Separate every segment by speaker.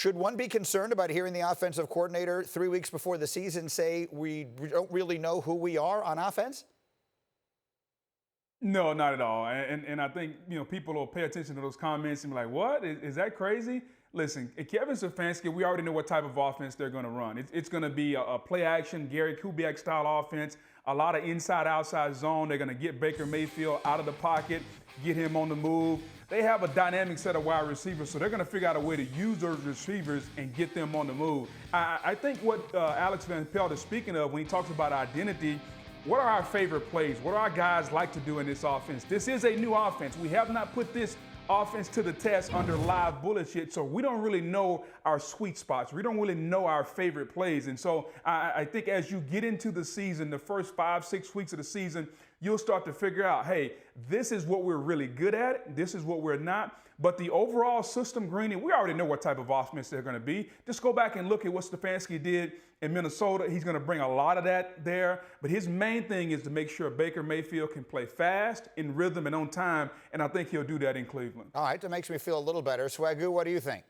Speaker 1: Should one be concerned about hearing the offensive coordinator 3 weeks before the season say we don't really know who we are on offense?
Speaker 2: No, not at all. And I think, people will pay attention to those comments and be like, what? Is that crazy? Listen, Kevin Stefanski, we already know what type of offense they're going to run. It's going to be a play-action, Gary Kubiak style offense, a lot of inside-outside zone. They're going to get Baker Mayfield out of the pocket, get him on the move. They have a dynamic set of wide receivers, so they're going to figure out a way to use those receivers and get them on the move. I think what Alex Van Pelt is speaking of when he talks about identity, what are our favorite plays? What do our guys like to do in this offense? This is a new offense. We have not put this offense to the test under live bullets yet, so we don't really know our sweet spots. We don't really know our favorite plays. And so I think as you get into the season, the first 5-6 weeks of the season, you'll start to figure out, hey, this is what we're really good at. This is what we're not. But the overall system, Greeny, we already know what type of offense they're going to be. Just go back and look at what Stefanski did in Minnesota. He's going to bring a lot of that there. But his main thing is to make sure Baker Mayfield can play fast, in rhythm, and on time. And I think he'll do that in Cleveland.
Speaker 1: All right, that makes me feel a little better. Swagoo, what do you think?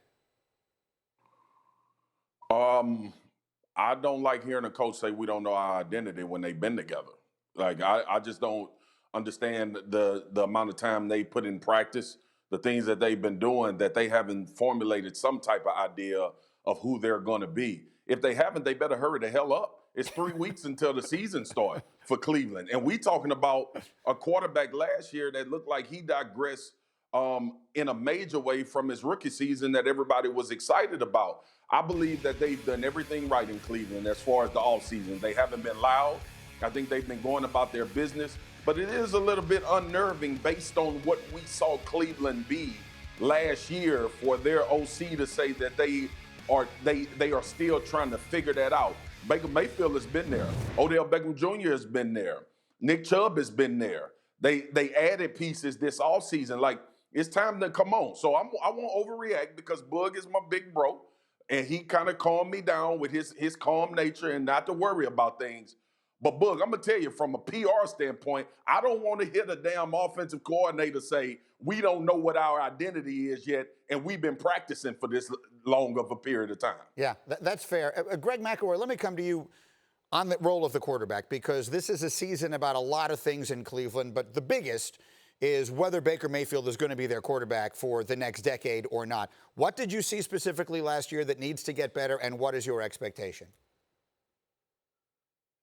Speaker 3: I don't like hearing a coach say we don't know our identity when they've been together. Like, I just don't understand the amount of time they put in practice, the things that they've been doing, that they haven't formulated some type of idea of who they're going to be. If they haven't, they better hurry the hell up. It's 3 weeks until the season starts for Cleveland. And we talking about a quarterback last year that looked like he digressed in a major way from his rookie season that everybody was excited about. I believe that they've done everything right in Cleveland as far as the offseason. They haven't been loud. I think they've been going about their business. But it is a little bit unnerving based on what we saw Cleveland be last year for their OC to say that they are still trying to figure that out. Baker Mayfield has been there. Odell Beckham Jr. has been there. Nick Chubb has been there. They added pieces this offseason. Like, it's time to come on. So I won't overreact because Boog is my big bro, and he kind of calmed me down with his calm nature and not to worry about things. But, Boog, I'm going to tell you, from a PR standpoint, I don't want to hear the damn offensive coordinator say, we don't know what our identity is yet, and we've been practicing for this long of a period of time.
Speaker 1: Yeah, that's fair. Greg McElroy, let me come to you on the role of the quarterback, because this is a season about a lot of things in Cleveland, but the biggest is whether Baker Mayfield is going to be their quarterback for the next decade or not. What did you see specifically last year that needs to get better, and what is your expectation?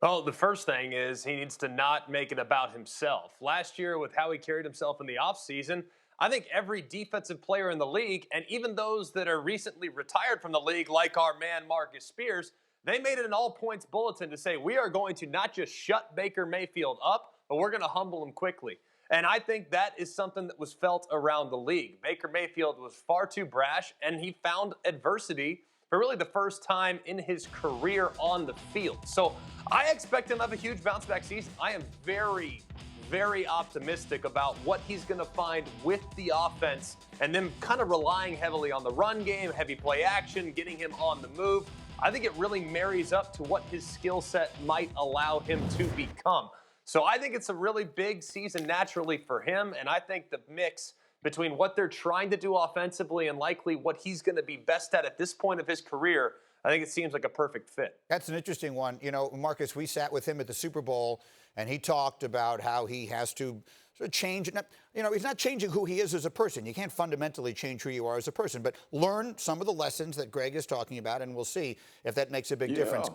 Speaker 4: Well, the first thing is he needs to not make it about himself. Last year, with how he carried himself in the offseason, I think every defensive player in the league, and even those that are recently retired from the league, like our man Marcus Spears, they made it an all-points bulletin to say, we are going to not just shut Baker Mayfield up, but we're going to humble him quickly. And I think that is something that was felt around the league. Baker Mayfield was far too brash, and he found adversity for really the first time in his career on the field. So I expect him to have a huge bounce-back season. I am very, very optimistic about what he's going to find with the offense and them kind of relying heavily on the run game, heavy play action, getting him on the move. I think it really marries up to what his skill set might allow him to become. So I think it's a really big season naturally for him, and I think the mix between what they're trying to do offensively and likely what he's going to be best at this point of his career, I think it seems like a perfect fit.
Speaker 1: That's an interesting one. You know, Marcus, we sat with him at the Super Bowl, and he talked about how he has to sort of change. You know, he's not changing who he is as a person. You can't fundamentally change who you are as a person, but learn some of the lessons that Greg is talking about, and we'll see if that makes a big difference.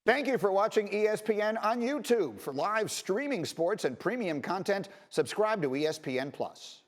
Speaker 1: Thank you for watching ESPN on YouTube. For live streaming sports and premium content, subscribe to ESPN+.